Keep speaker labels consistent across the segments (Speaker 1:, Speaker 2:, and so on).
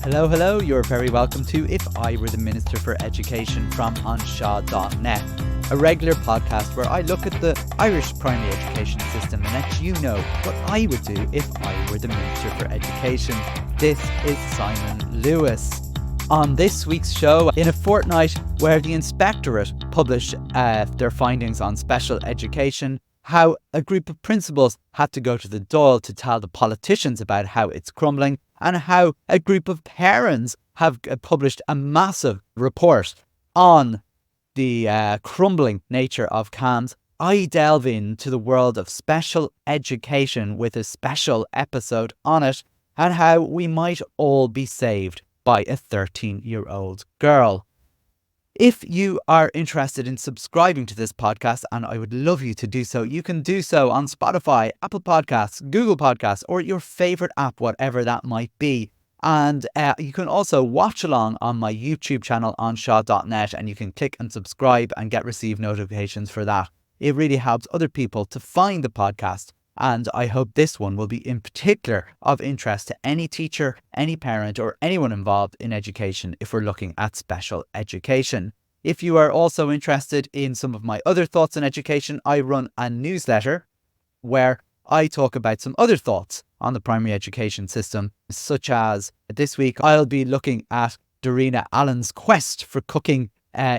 Speaker 1: Hello, hello, you're very welcome to If I Were the Minister for Education from anshaw.net, a regular podcast where I look at the Irish primary education system and let you know what I would do if I were the Minister for Education. This is Simon Lewis. On this week's show, in a fortnight where the inspectorate published their findings on special education, how a group of principals had to go to the Dáil to tell the politicians about how it's crumbling, and how a group of parents have published a massive report on the crumbling nature of CAMHS, I delve into the world of special education with a special episode on it, and how we might all be saved by a 13-year-old girl. If you are interested in subscribing to this podcast, and I would love you to do so, you can do so on Spotify, Apple Podcasts, Google Podcasts, or your favourite app, whatever that might be. And you can also watch along on my YouTube channel on anshaw.net, and you can click and subscribe and receive notifications for that. It really helps other people to find the podcast. And I hope this one will be in particular of interest to any teacher, any parent, or anyone involved in education if we're looking at special education. If you are also interested in some of my other thoughts on education, I run a newsletter where I talk about some other thoughts on the primary education system, such as this week I'll be looking at Darina Allen's quest for cooking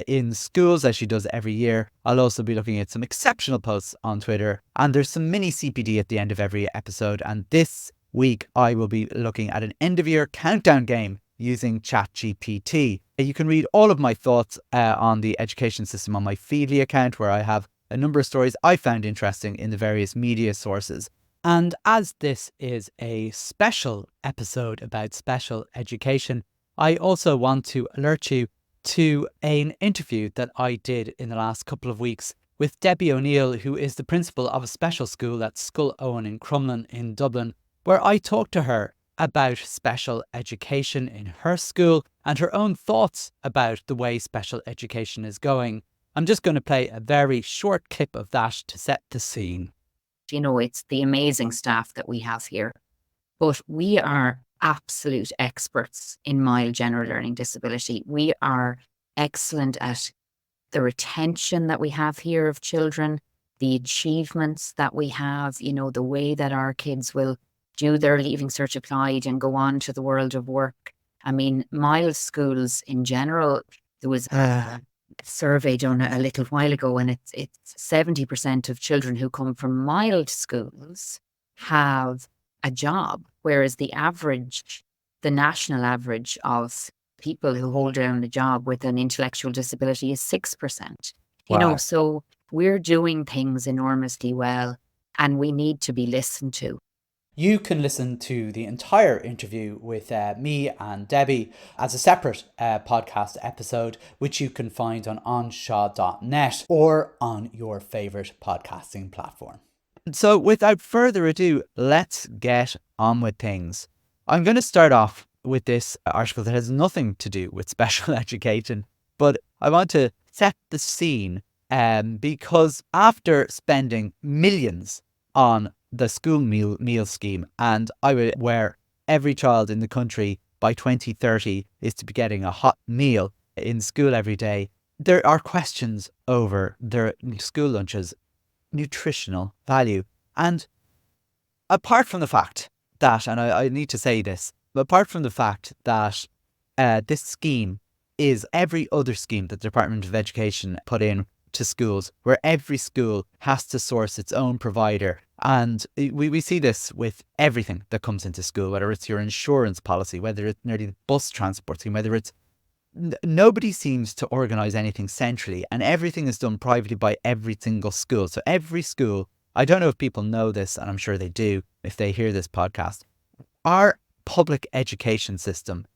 Speaker 1: in schools, as she does every year. I'll also be looking at some exceptional posts on Twitter, and there's some mini CPD at the end of every episode. And this week I will be looking at an end of year countdown game using ChatGPT. You can read all of my thoughts on the education system on my Feedly account, where I have a number of stories I found interesting in the various media sources. And as this is a special episode about special education, I also want to alert you to an interview that I did in the last couple of weeks with Debbie O'Neill, who is the principal of a special school at Scoil Owen in Crumlin in Dublin, where I talked to her about special education in her school and her own thoughts about the way special education is going. I'm just going to play a very short clip of that to set the scene.
Speaker 2: You know, it's the amazing staff that we have here, but we are absolute experts in mild general learning disability. We are excellent at the retention that we have here of children, the achievements that we have, you know, the way that our kids will do their Leaving Cert Applied and go on to the world of work. I mean, mild schools in general, there was a survey done a little while ago, and it's 70% of children who come from mild schools have a job, whereas the national average of people who hold down a job with an intellectual disability is 6%. You know, so we're doing things enormously well, and we need to be listened to.
Speaker 1: You can listen to the entire interview with me and Debbie as a separate podcast episode, which you can find on anshaw.net or on your favourite podcasting platform. So without further ado, let's get on with things. I'm going to start off with this article that has nothing to do with special education, but I want to set the scene because after spending millions on the school meal scheme, and where every child in the country by 2030 is to be getting a hot meal in school every day, there are questions over their school lunches nutritional value. And apart from the fact that, and I need to say this, apart from the fact that this scheme is every other scheme that the Department of Education put in to schools, where every school has to source its own provider. And we see this with everything that comes into school, whether it's your insurance policy, whether it's nearly the bus transport scheme, whether it's nobody seems to organise anything centrally, and everything is done privately by every single school. So every school, I don't know if people know this, and I'm sure they do if they hear this podcast, our public education system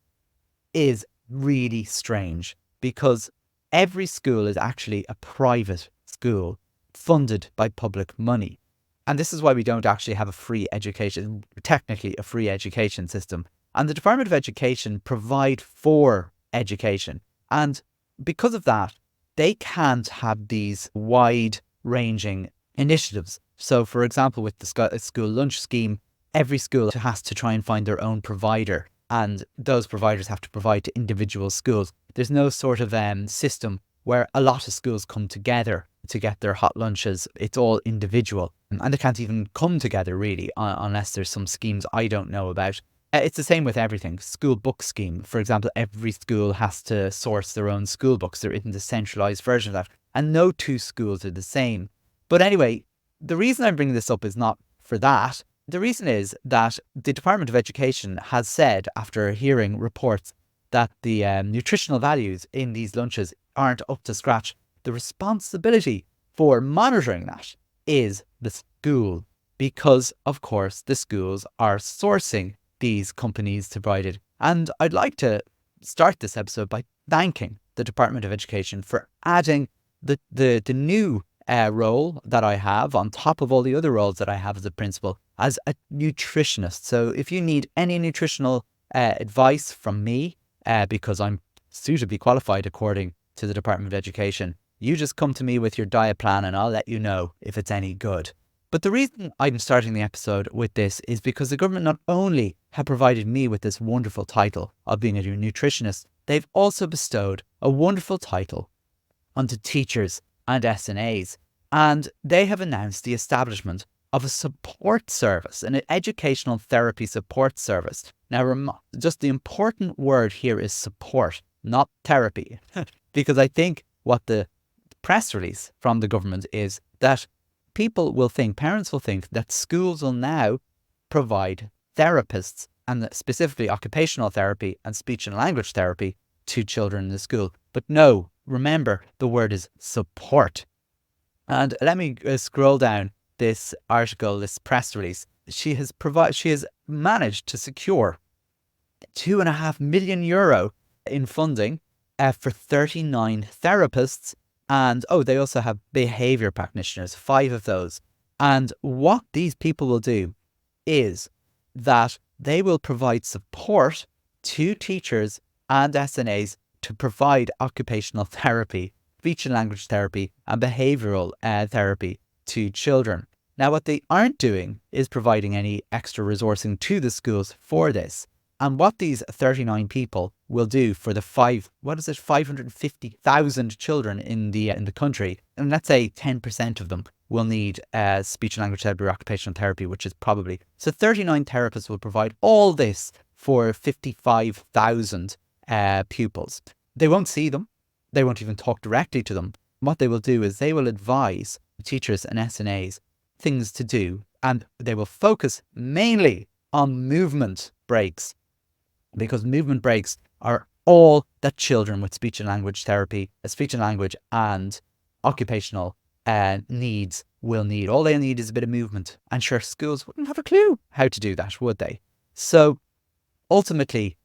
Speaker 1: is really strange, because every school is actually a private school funded by public money. And this is why we don't actually have a free education, technically a free education system. And the Department of Education provide for education. And because of that, they can't have these wide-ranging initiatives. So, for example, with the school lunch scheme, every school has to try and find their own provider and those providers have to provide to individual schools. There's no sort of system where a lot of schools come together to get their hot lunches. It's all individual, and they can't even come together really unless there's some schemes I don't know about. It's the same with everything. School book scheme, for example, every school has to source their own school books. There isn't a centralised version of that, and no two schools are the same. But anyway, the reason I'm bringing this up is not for that. The reason is that the Department of Education has said, after hearing reports, that the nutritional values in these lunches aren't up to scratch. The responsibility for monitoring that is the school, because, of course, the schools are sourcing these companies to provide it. And I'd like to start this episode by thanking the Department of Education for adding the new role that I have on top of all the other roles that I have as a principal, as a nutritionist. So if you need any nutritional advice from me, because I'm suitably qualified according to the Department of Education, you just come to me with your diet plan and I'll let you know if it's any good. But the reason I'm starting the episode with this is because the government not only have provided me with this wonderful title of being a nutritionist, they've also bestowed a wonderful title onto teachers and SNAs. And they have announced the establishment of a support service, an educational therapy support service. Now, just the important word here is support, not therapy, because I think what the press release from the government is that parents will think that schools will now provide therapists, and specifically occupational therapy and speech and language therapy, to children in the school. But no, remember, the word is support. And let me scroll down this article, this press release. She has managed to secure €2.5 million in funding for 39 therapists. And they also have behaviour practitioners, 5 of those. And what these people will do is that they will provide support to teachers and SNAs to provide occupational therapy, speech and language therapy, and behavioural therapy to children. Now, what they aren't doing is providing any extra resourcing to the schools for this. And what these 39 people will do for the 550,000 children in the country, and let's say 10% of them will need speech and language therapy or occupational therapy, which is probably... So 39 therapists will provide all this for 55,000 pupils. They won't see them. They won't even talk directly to them. What they will do is they will advise teachers and SNAs things to do, and they will focus mainly on movement breaks, because movement breaks are all that children with speech and language therapy, speech and language and occupational needs will need. All they need is a bit of movement. And sure, schools wouldn't have a clue how to do that, would they? So ultimately,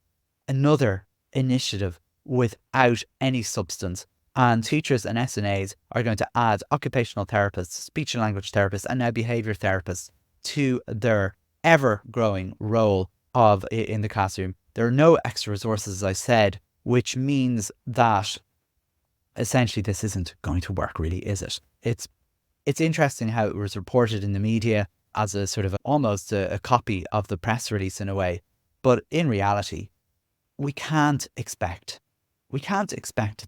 Speaker 1: another initiative without any substance. And teachers and SNAs are going to add occupational therapists, speech and language therapists, and now behaviour therapists to their ever-growing role in the classroom. There are no extra resources, as I said, which means that essentially this isn't going to work, really, is it? It's interesting how it was reported in the media as a sort of almost a copy of the press release in a way. But in reality, we can't expect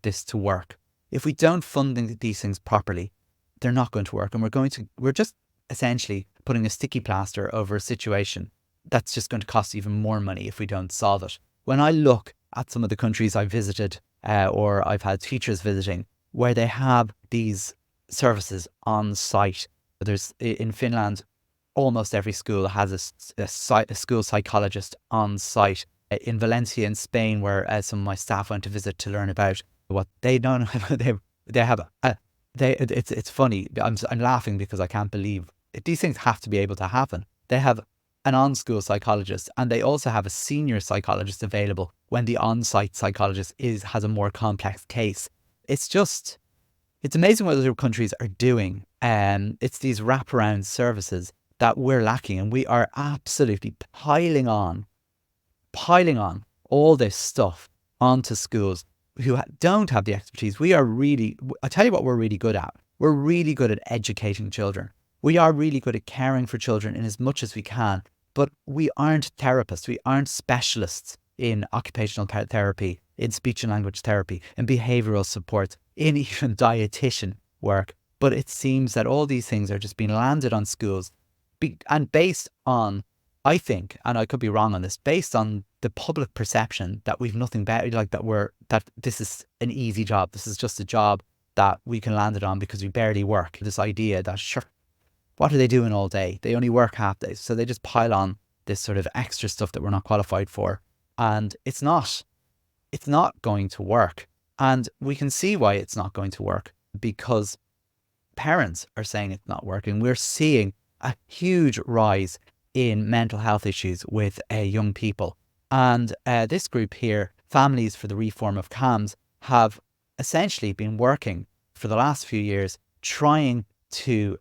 Speaker 1: this to work. If we don't fund these things properly, they're not going to work. And we're just essentially putting a sticky plaster over a situation that's just going to cost even more money if we don't solve it. When I look at some of the countries I've visited, or I've had teachers visiting, where they have these services on site. In Finland, almost every school has a school psychologist on site. In Valencia, in Spain, where some of my staff went to visit to learn about what they don't have, it's funny. I'm laughing because I can't believe these things have to be able to happen. They have an on-school psychologist, and they also have a senior psychologist available when the on-site psychologist has a more complex case. It's amazing what other countries are doing. It's these wraparound services that we're lacking, and we are absolutely piling on all this stuff onto schools who don't have the expertise. I tell you what we're really good at. We're really good at educating children. We are really good at caring for children in as much as we can, but we aren't therapists. We aren't specialists in occupational therapy, in speech and language therapy, in behavioral support, in even dietitian work. But it seems that all these things are just being landed on schools and based on, I think, and I could be wrong on this, based on the public perception that we've nothing better, like that this is an easy job. This is just a job that we can land it on because we barely work. This idea that, sure, what are they doing all day? They only work half days. So they just pile on this sort of extra stuff that we're not qualified for. And it's not going to work. And we can see why it's not going to work, because parents are saying it's not working. We're seeing a huge rise in mental health issues with young people. And this group here, Families for the Reform of CAMHS, have essentially been working for the last few years trying to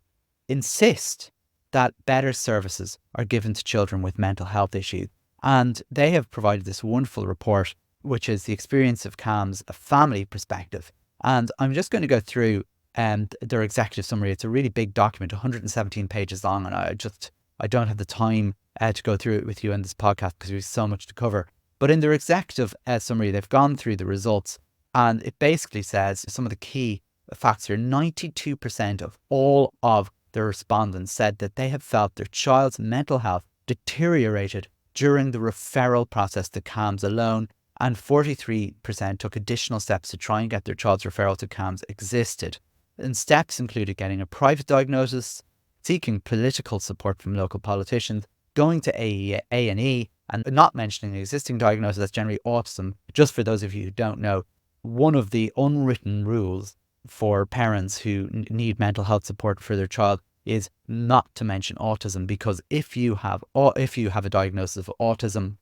Speaker 1: insist that better services are given to children with mental health issues. And they have provided this wonderful report, which is the experience of CAMHS, a family perspective. And I'm just going to go through their executive summary. It's a really big document, 117 pages long, and I don't have the time to go through it with you in this podcast because there's so much to cover. But in their executive summary, they've gone through the results, and it basically says some of the key facts here. 92% of all of the respondents said that they have felt their child's mental health deteriorated during the referral process to CAMHS alone, and 43% took additional steps to try and get their child's referral to CAMHS existed. And steps included getting a private diagnosis, seeking political support from local politicians, going to A&E, and not mentioning an existing diagnosis, that's generally autism. Just for those of you who don't know, one of the unwritten rules for parents who need mental health support for their child is not to mention autism, because if you have a diagnosis of autism,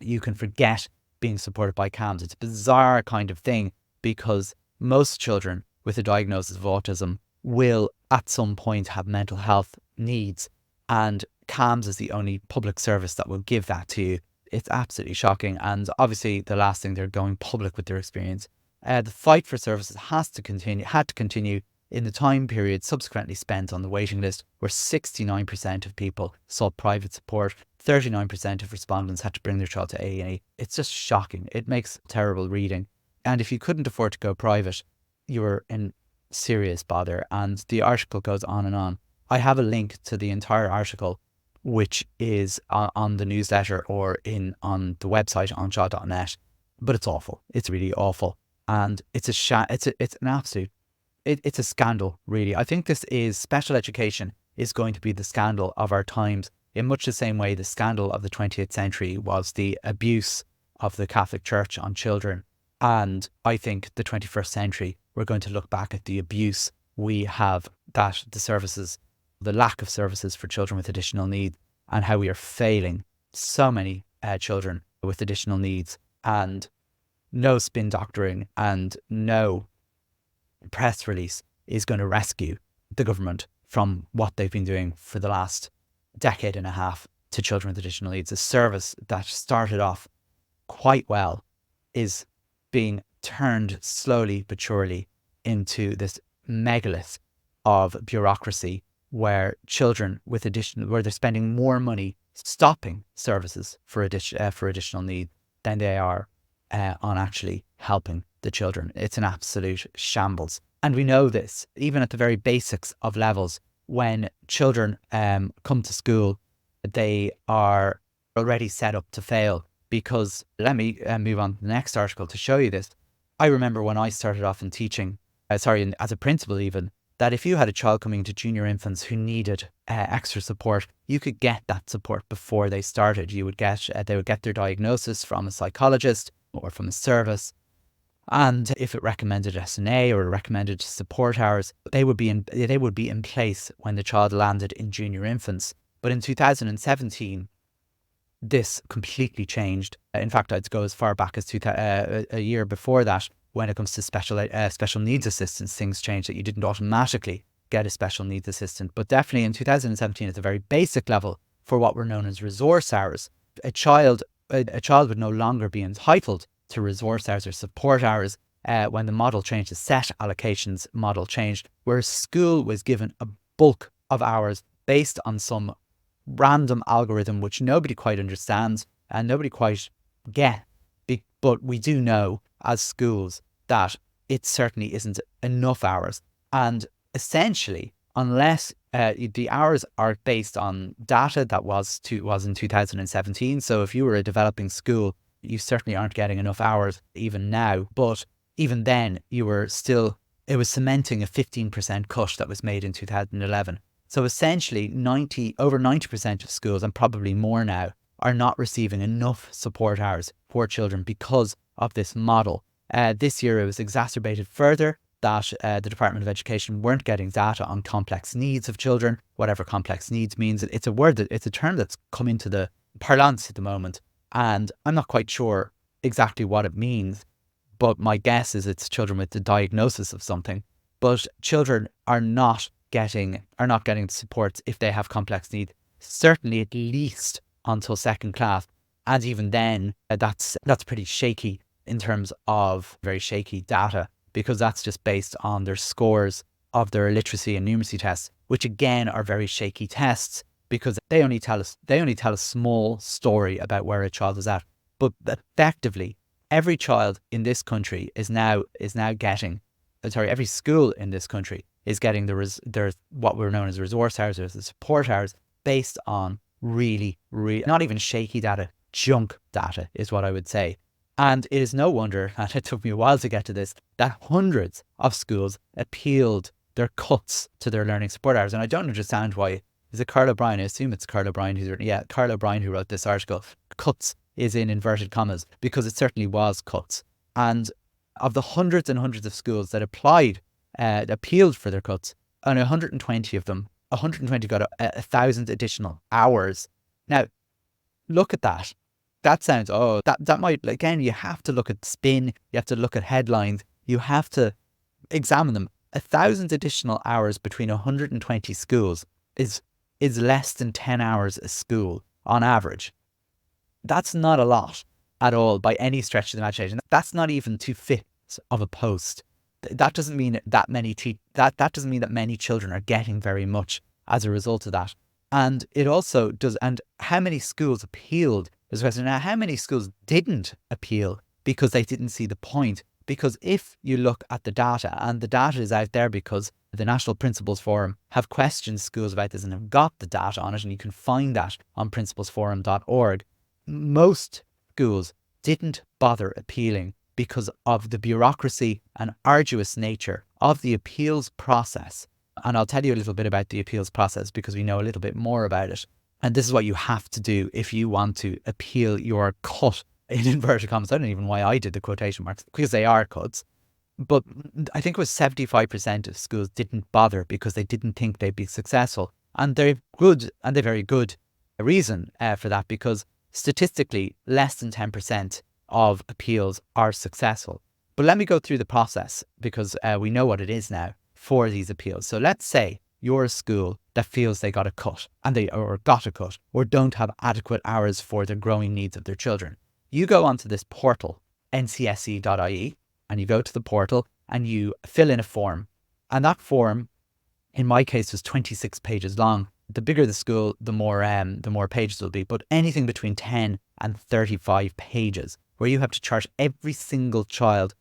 Speaker 1: you can forget being supported by CAMHS. It's a bizarre kind of thing, because most children with a diagnosis of autism will at some point have mental health needs, and CAMHS is the only public service that will give that to you. It's absolutely shocking, and obviously the last thing, they're going public with their experience. The fight for services had to continue in the time period subsequently spent on the waiting list, where 69% of people sought private support, 39% of respondents had to bring their child to A&E. It's just shocking. It makes terrible reading. And if you couldn't afford to go private, you were in serious bother. And the article goes on and on. I have a link to the entire article, which is on the newsletter or on the website onshaw.net. But it's awful. It's really awful. And it's an absolute, it's a scandal, really. I think special education is going to be the scandal of our times, in much the same way the scandal of the 20th century was the abuse of the Catholic Church on children. And I think the 21st century, we're going to look back at the abuse we have, that the lack of services for children with additional needs, and how we are failing so many children with additional needs. And no spin doctoring and no press release is going to rescue the government from what they've been doing for the last decade and a half to children with additional needs. A service that started off quite well is being turned slowly but surely into this megalith of bureaucracy, where children with where they're spending more money stopping services for additional need than they are on actually helping the children. It's an absolute shambles. And we know this, even at the very basics of levels. When children come to school, they are already set up to fail, because let me move on to the next article to show you this. I remember when I started off in teaching, as a principal even, that if you had a child coming to junior infants who needed extra support, you could get that support before they started. They would get their diagnosis from a psychologist or from a service. And if it recommended SNA or recommended support hours, they would be in place when the child landed in junior infants. But in 2017, this completely changed. In fact, I'd go as far back as a year before that. When it comes to special needs assistance, things changed, that you didn't automatically get a special needs assistant. But definitely in 2017, at the very basic level, for what were known as resource hours, a child would no longer be entitled to resource hours or support hours when the model changed. The set allocations model changed, where school was given a bulk of hours based on some random algorithm which nobody quite understands and nobody quite get. But we do know as schools that it certainly isn't enough hours. And essentially, unless the hours are based on data that was in 2017. So if you were a developing school, you certainly aren't getting enough hours even now. But even then, it was cementing a 15% cut that was made in 2011. So essentially, over 90% of schools, and probably more now, are not receiving enough support hours for children because of this model. This year, it was exacerbated further that the Department of Education weren't getting data on complex needs of children, whatever complex needs means. It's a term that's come into the parlance at the moment, and I'm not quite sure exactly what it means, but my guess is it's children with the diagnosis of something. But children are not getting supports if they have complex needs, certainly at least until second class. And even then, that's pretty shaky in terms of very shaky data, because that's just based on their scores of their literacy and numeracy tests, which again are very shaky tests because they only tell a small story about where a child is at. But effectively, every child in this country is now getting, every school in this country is getting their what we're known as resource hours, or the support hours, based on really, not even shaky data, junk data is what I would say. And it is no wonder, and it took me a while to get to this, that hundreds of schools appealed their cuts to their learning support hours. And I don't understand why. Is it Carl O'Brien? I assume it's Carl O'Brien Carl O'Brien who wrote this article. Cuts is in inverted commas, because it certainly was cuts. And of the hundreds and hundreds of schools that appealed for their cuts, and 120 of them, 120 got 1,000 additional hours. Now, look at that. That sounds, that might, again, you have to look at spin, you have to look at headlines, you have to examine them. 1,000 additional hours between 120 schools is less than 10 hours a school on average. That's not a lot at all by any stretch of the imagination. That's not even 2/5 of a post. That doesn't mean that doesn't mean that many children are getting very much as a result of that. And it also does. And how many schools appealed? There's a question now. How many schools didn't appeal because they didn't see the point? Because if you look at the data, and the data is out there because the National Principals Forum have questioned schools about this and have got the data on it, and you can find that on principalsforum.org. Most schools didn't bother appealing because of the bureaucracy and arduous nature of the appeals process. And I'll tell you a little bit about the appeals process because we know a little bit more about it. And this is what you have to do if you want to appeal your cut, in inverted commas. I don't even know why I did the quotation marks, because they are cuts. But I think it was 75% of schools didn't bother because they didn't think they'd be successful. And they're very good reason for that, because statistically, less than 10% of appeals are successful. But let me go through the process, because we know what it is now for these appeals. So let's say you're a school that feels they got a cut, or don't have adequate hours for the growing needs of their children. You go onto this portal, ncsc.ie, and you go to the portal and you fill in a form. And that form, in my case, was 26 pages long. The bigger the school, the more pages will be, but anything between 10 and 35 pages, where you have to chart every single child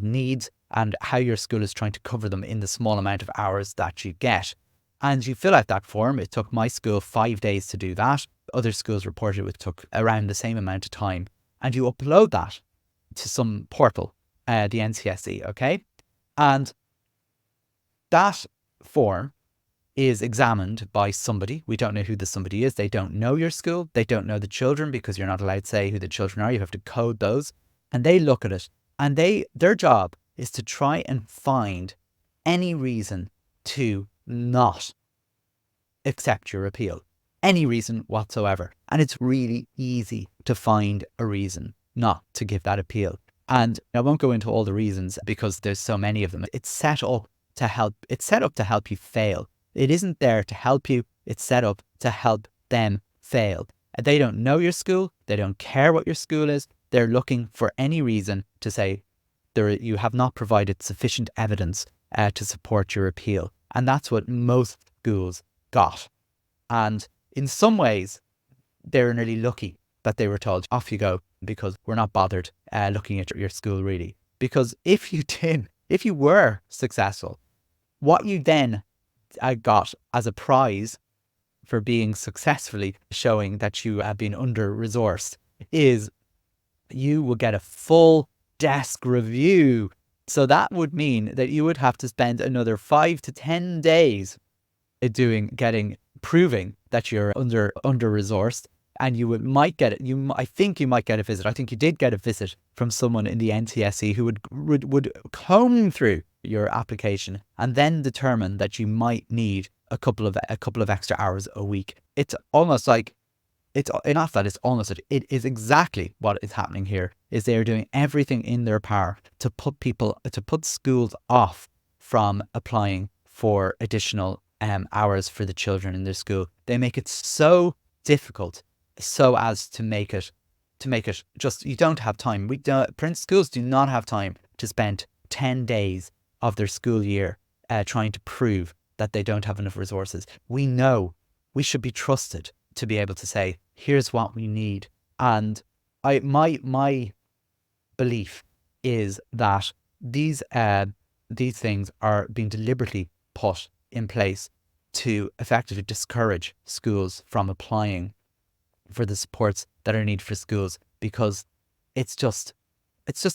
Speaker 1: needs and how your school is trying to cover them in the small amount of hours that you get. And you fill out that form. It took my school 5 days to do that. Other schools reported it took around the same amount of time. And you upload that to some portal, the NCSE, okay? And that form is examined by somebody. We don't know who the somebody is. They don't know your school. They don't know the children, because you're not allowed to say who the children are. You have to code those. And they look at it, and their job is to try and find any reason to not accept your appeal. Any reason whatsoever. And it's really easy to find a reason not to give that appeal. And I won't go into all the reasons because there's so many of them. It's set up to help you fail. It isn't there to help you. It's set up to help them fail. They don't know your school. They don't care what your school is. They're looking for any reason to say you have not provided sufficient evidence to support your appeal. And that's what most schools got. And in some ways, they're nearly lucky that they were told, off you go, because we're not bothered looking at your school really. Because if you were successful, what you then got as a prize for being successfully showing that you have been under-resourced is you will get a full desk review. So that would mean that you would have to spend another 5 to 10 days proving that you're under-resourced. And I think you might get a visit. I think you did get a visit from someone in the NTSE who would comb through your application and then determine that you might need a couple of extra hours a week. It's almost like it is exactly what is happening here. Is they are doing everything in their power to put schools off from applying for additional hours for the children in their school. They make it so difficult so as to make it just, you don't have time. Schools do not have time to spend 10 days of their school year trying to prove that they don't have enough resources. We know we should be trusted to be able to say, here's what we need. And my belief is that these things are being deliberately put in place to effectively discourage schools from applying for the supports that are needed for schools, because it's just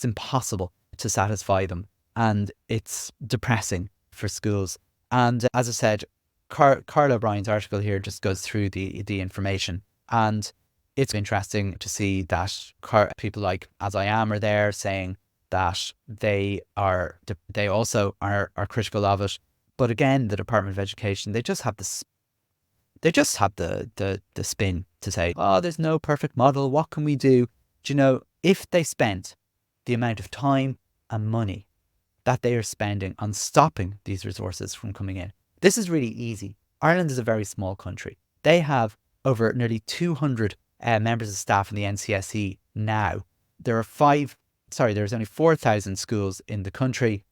Speaker 1: impossible to satisfy them, and it's depressing for schools. And as I said, Carla O'Brien's article here just goes through the information, and it's interesting to see that people like As I Am are there saying that they also are critical of it. But again, the Department of Education, they just have the spin to say, oh, there's no perfect model. What can we do? Do you know, if they spent the amount of time and money that they are spending on stopping these resources from coming in, this is really easy. Ireland is a very small country. They have over nearly 200 members of staff in the NCSE now. There's only 4,000 schools in the country,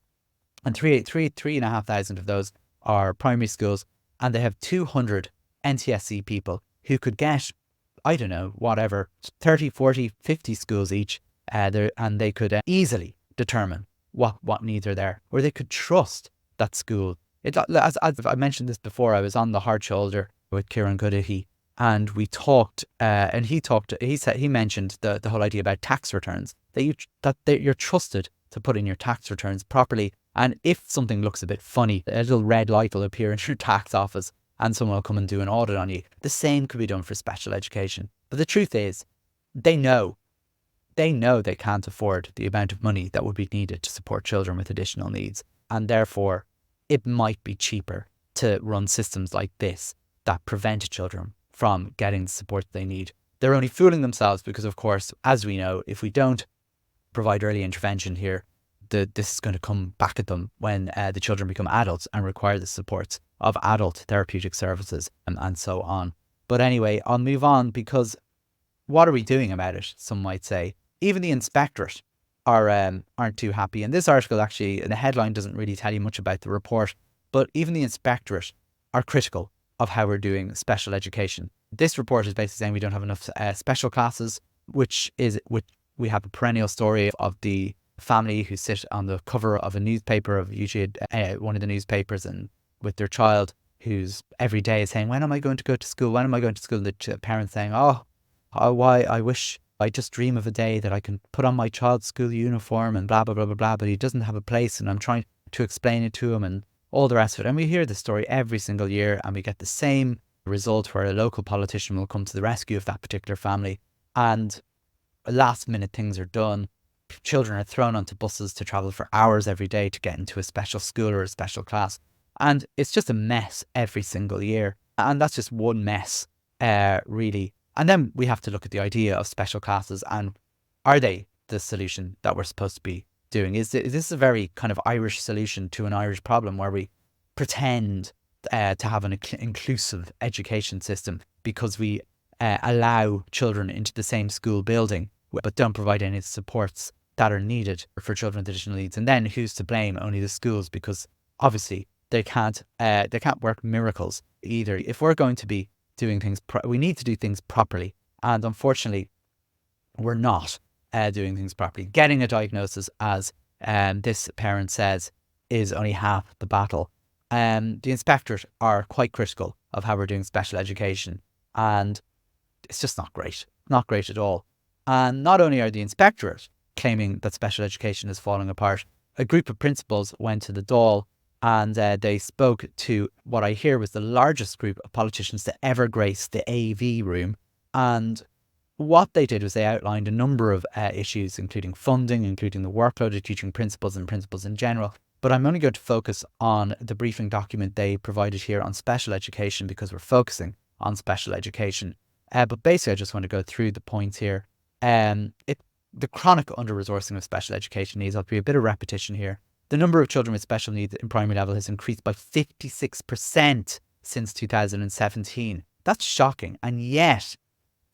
Speaker 1: and 3,500 of those are primary schools, and they have 200 NTSE people who could get, I don't know, whatever, 30, 40, 50 schools each, and they could easily determine what needs are there, or they could trust that school. As I mentioned this before, I was on the Hard Shoulder with Kieran Goodahy, and we talked, and he mentioned the whole idea about tax returns, that you're trusted to put in your tax returns properly. And if something looks a bit funny, a little red light will appear in your tax office and someone will come and do an audit on you. The same could be done for special education. But the truth is, they know they can't afford the amount of money that would be needed to support children with additional needs. And therefore, it might be cheaper to run systems like this that prevent children from getting the support they need. They're only fooling themselves because, of course, as we know, if we don't provide early intervention here, this is going to come back at them when the children become adults and require the supports of adult therapeutic services and so on. But anyway, I'll move on, because what are we doing about it? Some might say. Even the inspectorate aren't too happy. And this article, actually, the headline doesn't really tell you much about the report, but even the inspectorate are critical of how we're doing special education. This report is basically saying we don't have enough special classes, which we have a perennial story of the family who sit on the cover of a newspaper, of usually one of the newspapers, and with their child who's every day saying, when am I going to go to school? When am I going to school? And the parents saying, why, I just dream of a day that I can put on my child's school uniform and blah, blah, blah, blah, blah, but he doesn't have a place and I'm trying to explain it to him and all the rest of it. And we hear this story every single year, and we get the same result where a local politician will come to the rescue of that particular family, and last minute things are done. Children are thrown onto buses to travel for hours every day to get into a special school or a special class. And it's just a mess every single year. And that's just one mess, really. And then we have to look at the idea of special classes, and are they the solution that we're supposed to be doing? Is this a very kind of Irish solution to an Irish problem, where we pretend to have an inclusive education system because we allow children into the same school building but don't provide any supports that are needed for children with additional needs? And then who's to blame? Only the schools, because obviously they can't work miracles either. If we're going to be doing things, we need to do things properly. And unfortunately, were not doing things properly. Getting a diagnosis, as this parent says, is only half the battle. The inspectorate are quite critical of how we're doing special education, and it's just not great. Not great at all. And not only are the inspectorate claiming that special education is falling apart, a group of principals went to the Dáil and they spoke to what I hear was the largest group of politicians to ever grace the AV room. And what they did was they outlined a number of issues, including funding, including the workload of teaching principals and principals in general. But I'm only going to focus on the briefing document they provided here on special education because we're focusing on special education. But basically, I just want to go through the points here. The chronic under-resourcing of special education needs, I'll be a bit of repetition here. The number of children with special needs in primary level has increased by 56% since 2017. That's shocking. And yet,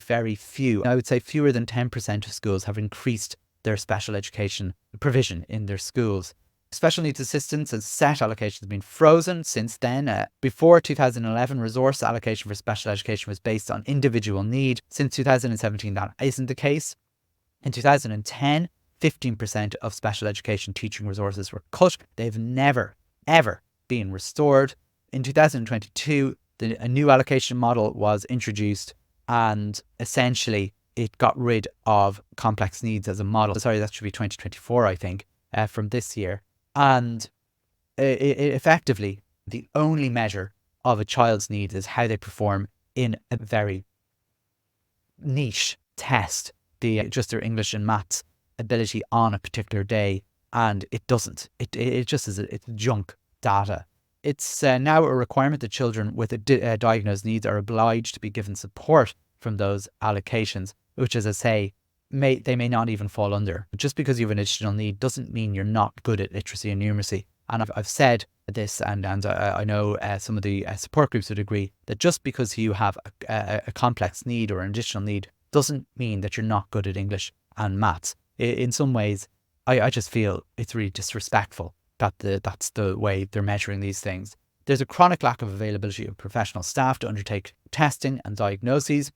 Speaker 1: very few, I would say fewer than 10% of schools have increased their special education provision in their schools. Special needs assistance and set allocation has been frozen since then. Before 2011, resource allocation for special education was based on individual need. Since 2017, that isn't the case. In 2010, 15% of special education teaching resources were cut. They've never, ever been restored. In 2022, a new allocation model was introduced, and essentially it got rid of complex needs as a model. Sorry, that should be 2024, I think, from this year. And effectively, the only measure of a child's needs is how they perform in a very niche test, just their English and maths ability on a particular day. And it doesn't. It just is, it's junk data. It's now a requirement that children with diagnosed needs are obliged to be given support from those allocations, which, as I say, they may not even fall under. Just because you have an additional need doesn't mean you're not good at literacy and numeracy. And I've said this, and I know some of the support groups would agree, that just because you have a complex need or an additional need doesn't mean that you're not good at English and maths. In some ways, I just feel it's really disrespectful that that's the way they're measuring these things. There's a chronic lack of availability of professional staff to undertake testing and diagnoses.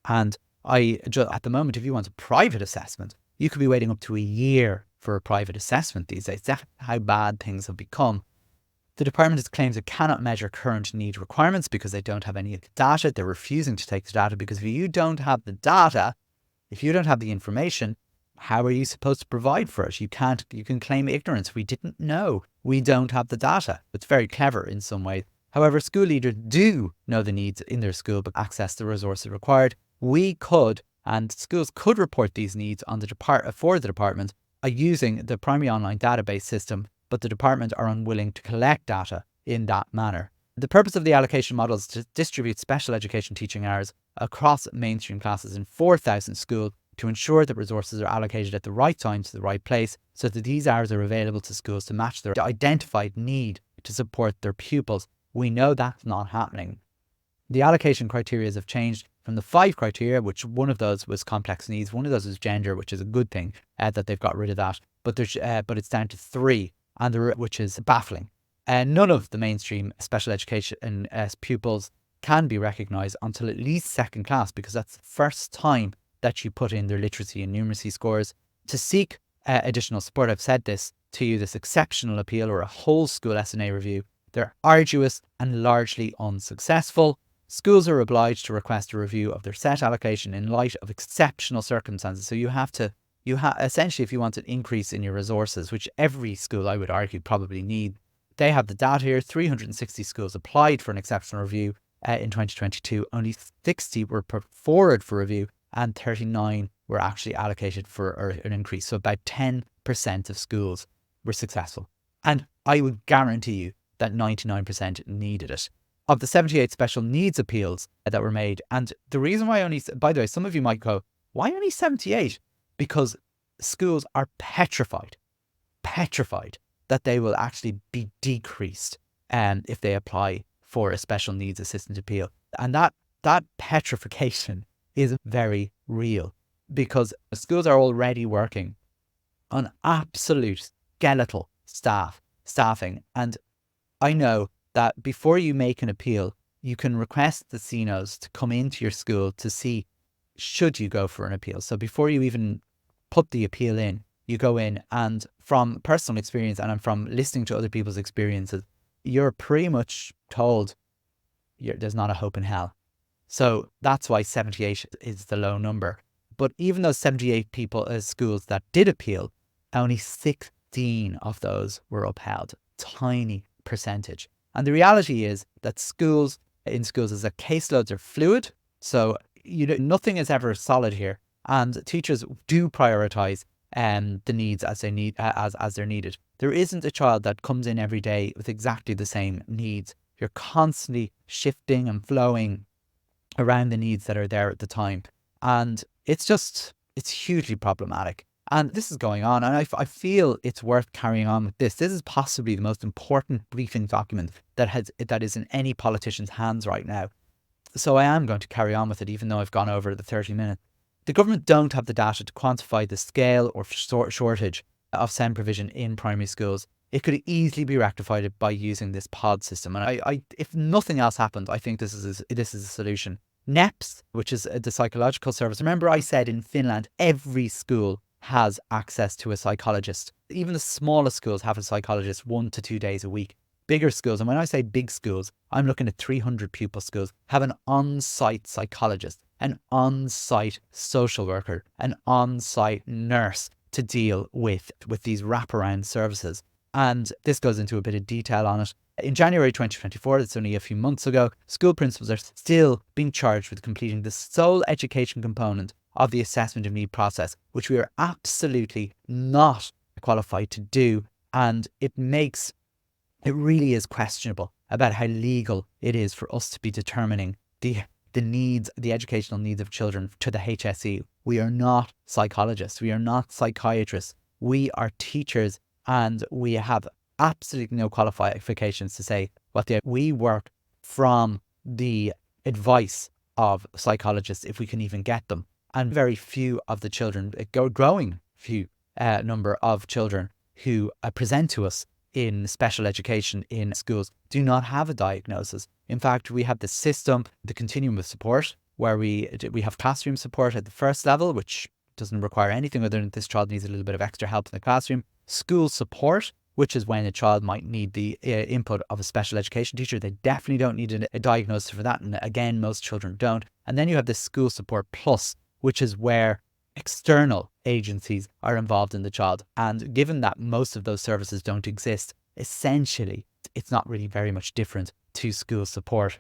Speaker 1: And at the moment, if you want a private assessment, you could be waiting up to a year for a private assessment these days. That's how bad things have become. The department has claims it cannot measure current need requirements because they don't have any data. They're refusing to take the data because if you don't have the data, if you don't have the information, how are you supposed to provide for it? You can claim ignorance. We didn't know. We don't have the data. It's very clever in some ways. However, school leaders do know the needs in their school but access the resources required. We could, and schools could report these needs on for the department using the primary online database system, but the department are unwilling to collect data in that manner. The purpose of the allocation model is to distribute special education teaching hours across mainstream classes in 4,000 schools to ensure that resources are allocated at the right time to the right place so that these hours are available to schools to match their identified need to support their pupils. We know that's not happening. The allocation criteria have changed from the 5 criteria, which one of those was complex needs, one of those was gender, which is a good thing that they've got rid of that. But it's down to 3, which is baffling. None of the mainstream special education pupils can be recognised until at least second class, because that's the first time that you put in their literacy and numeracy scores. To seek additional support, I've said this to you, this exceptional appeal or a whole school SNA review, they're arduous and largely unsuccessful. Schools are obliged to request a review of their set allocation in light of exceptional circumstances. So essentially, if you want an increase in your resources, which every school, I would argue, probably need, they have the data here. 360 schools applied for an exceptional review in 2022. Only 60 were put forward for review and 39 were actually allocated for an increase. So about 10% of schools were successful. And I would guarantee you that 99% needed it. Of the 78 special needs appeals that were made, and the reason why by the way, some of you might go, why only 78? Because schools are petrified that they will actually be decreased if they apply for a special needs assistant appeal. And that petrification is very real, because schools are already working on absolute skeletal staffing. And I know that before you make an appeal, you can request the CNOs to come into your school to see should you go for an appeal? So before you even put the appeal in, you go in, and from personal experience and from listening to other people's experiences, you're pretty much told there's not a hope in hell. So that's why 78 is the low number. But even those 78 schools that did appeal, only 16 of those were upheld. Tiny percentage. And the reality is that in schools is that caseloads are fluid. So nothing is ever solid here. And teachers do prioritize the needs as they're needed. There isn't a child that comes in every day with exactly the same needs. You're constantly shifting and flowing around the needs that are there at the time. And it's hugely problematic. And this is going on, and I feel it's worth carrying on with this. This is possibly the most important briefing document that is in any politician's hands right now. So I am going to carry on with it, even though I've gone over the 30 minutes. The government don't have the data to quantify the scale or shortage of SEND provision in primary schools. It could easily be rectified by using this pod system. And I if nothing else happens, I think this is a solution. NEPS, which is the psychological service. Remember I said in Finland, every school has access to a psychologist. Even the smallest schools have a psychologist 1 to 2 days a week. Bigger schools, and when I say big schools, I'm looking at 300 pupil schools, have an on-site psychologist, an on-site social worker, an on-site nurse to deal with these wraparound services. And this goes into a bit of detail on it. In January 2024, that's only a few months ago, school principals are still being charged with completing the sole education component of the assessment of need process, which we are absolutely not qualified to do. And it really is questionable about how legal it is for us to be determining the educational needs of children to the HSE. We are not psychologists. We are not psychiatrists. We are teachers, and we have absolutely no qualifications to say we work from the advice of psychologists if we can even get them. And very few of the children, growing few number of children who present to us in special education in schools do not have a diagnosis. In fact, we have the system, the continuum of support, where we have classroom support at the first level, which doesn't require anything other than this child needs a little bit of extra help in the classroom. School support, which is when a child might need the input of a special education teacher. They definitely don't need a diagnosis for that. And again, most children don't. And then you have the school support plus, which is where external agencies are involved in the child. And given that most of those services don't exist, essentially, it's not really very much different to school support.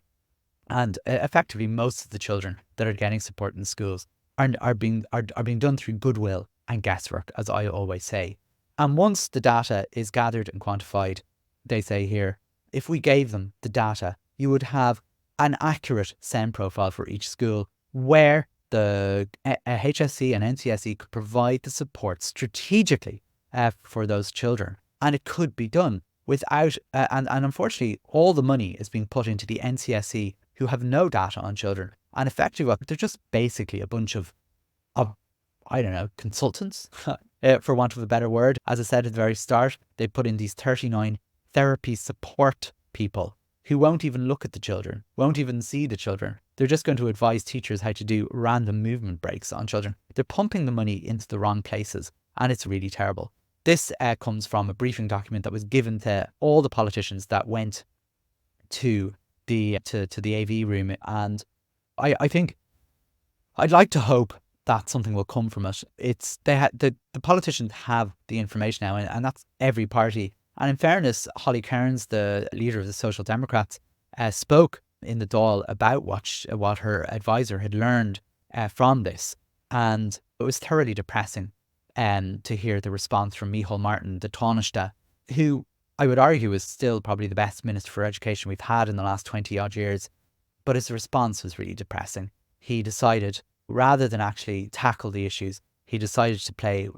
Speaker 1: And effectively, most of the children that are getting support in schools are being done through goodwill and guesswork, as I always say. And once the data is gathered and quantified, they say here, if we gave them the data, you would have an accurate SEND profile for each school where the HSE and NCSE could provide the support strategically for those children. And it could be done without, and unfortunately, all the money is being put into the NCSE, who have no data on children. And effectively, they're just basically a bunch of I don't know, consultants, for want of a better word. As I said at the very start, they put in these 39 therapy support people who won't even look at the children, won't even see the children. They're just going to advise teachers how to do random movement breaks on children. They're pumping the money into the wrong places, and it's really terrible. This comes from a briefing document that was given to all the politicians that went to the AV room, and I think I'd like to hope that something will come from it. The politicians have the information now, and that's every party. And in fairness, Holly Cairns, the leader of the Social Democrats, spoke in the Dáil about what her advisor had learned from this, and it was thoroughly depressing to hear the response from Micheál Martin, the Taoiseach, who I would argue is still probably the best Minister for Education we've had in the last 20 odd years. But his response was really depressing. He decided, rather than actually tackle the issues, he decided to play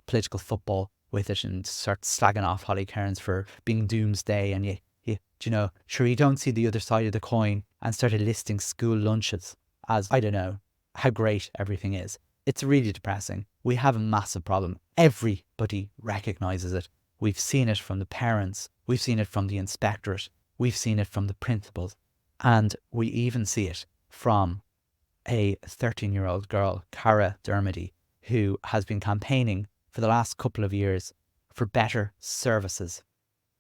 Speaker 1: political football with it and start slagging off Holly Cairns for being doomsday. And you don't see the other side of the coin, and started listing school lunches as, I don't know, how great everything is. It's really depressing. We have a massive problem. Everybody recognises it. We've seen it from the parents. We've seen it from the inspectorate. We've seen it from the principals. And we even see it from a 13-year-old girl, Kara Dermody, who has been campaigning for the last couple of years for better services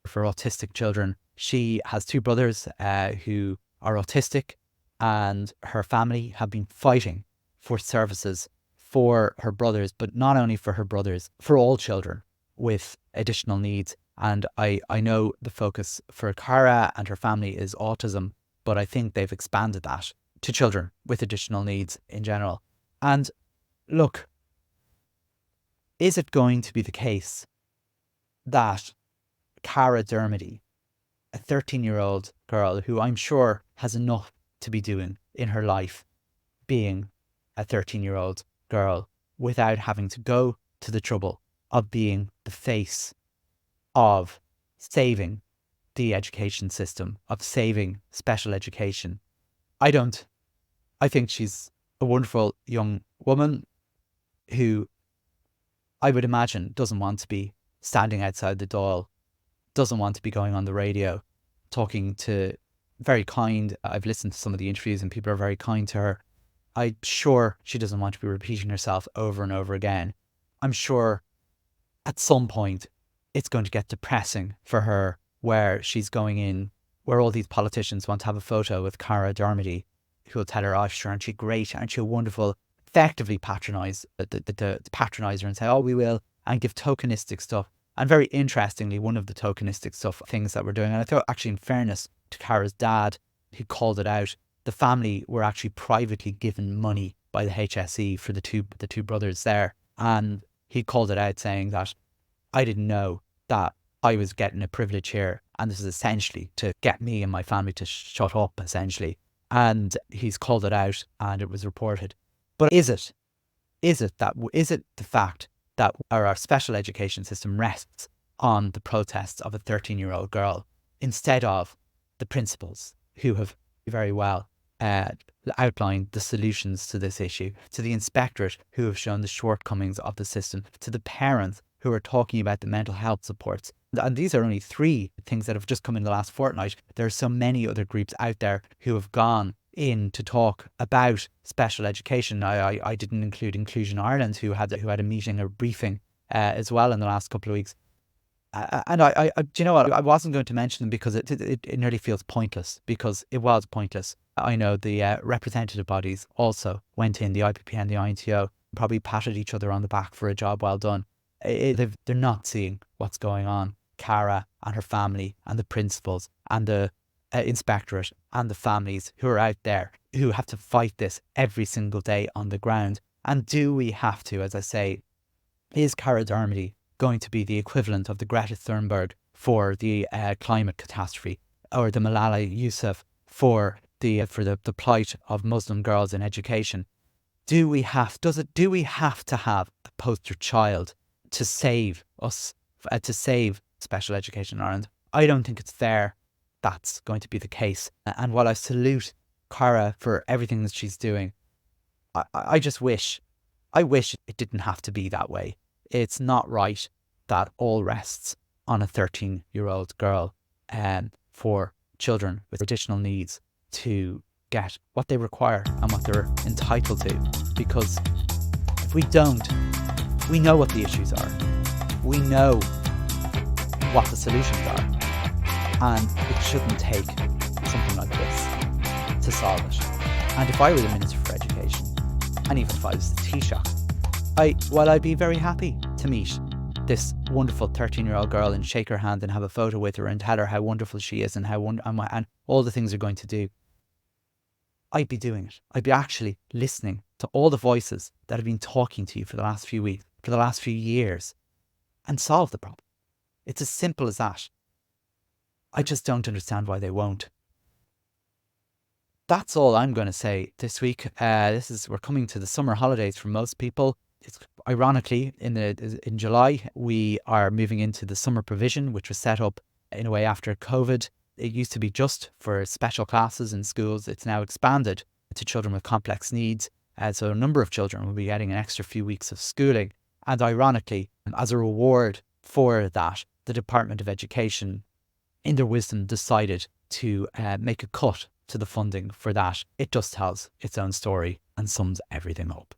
Speaker 1: for autistic children. She has two brothers who are autistic, and her family have been fighting for services for her brothers, but not only for her brothers, for all children with additional needs. And I know the focus for Kara and her family is autism, but I think they've expanded that to children with additional needs in general. And look, is it going to be the case that Kara Dermody, a 13-year-old girl who I'm sure has enough to be doing in her life, being a 13-year-old girl, without having to go to the trouble of being the face of saving the education system, of saving special education? I think she's a wonderful young woman who I would imagine doesn't want to be standing outside the door, doesn't want to be going on the radio, talking to very kind. I've listened to some of the interviews and people are very kind to her. I'm sure she doesn't want to be repeating herself over and over again. I'm sure at some point it's going to get depressing for her, where she's going in, where all these politicians want to have a photo with Kara Dermody, who will tell her, oh, sure, aren't you great? Aren't you wonderful? Effectively patronise her and say, oh, we will, and give tokenistic stuff. And very interestingly, one of the tokenistic things that we're doing, and I thought actually in fairness to Kara's dad, he called it out, the family were actually privately given money by the HSE for the two brothers there. And he called it out, saying that I didn't know that I was getting a privilege here, and this is essentially to get me and my family to shut up, essentially. And he's called it out, and it was reported. But is it the fact that our special education system rests on the protests of a 13-year-old girl instead of the principals who have very well outlined the solutions to this issue, to the inspectorate who have shown the shortcomings of the system, to the parents who are talking about the mental health supports? And these are only three things that have just come in the last fortnight. There are so many other groups out there who have gone in to talk about special education. I didn't include Inclusion Ireland, who had a meeting or briefing as well in the last couple of weeks. And I do you know what? I wasn't going to mention them because it nearly feels pointless, because it was pointless. I know the representative bodies also went in, the IPP and the INTO, probably patted each other on the back for a job well done. They're not seeing what's going on. Kara and her family and the principals and the inspectorate and the families who are out there who have to fight this every single day on the ground. And do we have to, as I say, is Kara Dermody going to be the equivalent of the Greta Thunberg for the climate catastrophe, or the Malala Yousaf for the plight of Muslim girls in education? Do we have to have a poster child to save us, to save special education in Ireland? I don't think it's fair that's going to be the case. And while I salute Kara for everything that she's doing, I wish it didn't have to be that way. It's not right that all rests on a 13-year-old girl for children with additional needs to get what they require and what they're entitled to. Because if we don't, we know what the issues are. We know what the solutions are. And it shouldn't take something like this to solve it. And if I were the Minister for Education, and even if I was the Taoiseach, I'd be very happy to meet this wonderful 13-year-old girl and shake her hand and have a photo with her and tell her how wonderful she is and and all the things they're going to do. I'd be doing it. I'd be actually listening to all the voices that have been talking to you for the last few weeks, for the last few years, and solve the problem. It's as simple as that. I just don't understand why they won't. That's all I'm going to say this week. We're coming to the summer holidays for most people. It's ironically in July we are moving into the summer provision, which was set up in a way after COVID. It used to be just for special classes in schools. It's now expanded to children with complex needs. So a number of children will be getting an extra few weeks of schooling. And ironically, as a reward for that, the Department of Education, in their wisdom, decided to make a cut to the funding for that. It just tells its own story. and sums everything up.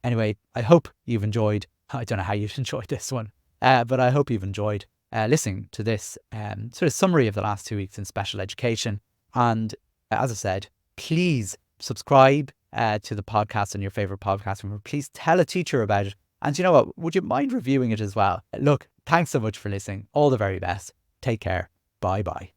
Speaker 1: Anyway, I hope you've enjoyed, I don't know how you've enjoyed this one, but I hope you've enjoyed listening to this sort of summary of the last 2 weeks in special education. And as I said, please subscribe to the podcast on your favourite podcast. Please tell a teacher about it. And you know what? Would you mind reviewing it as well? Look, thanks so much for listening. All the very best. Take care. Bye bye.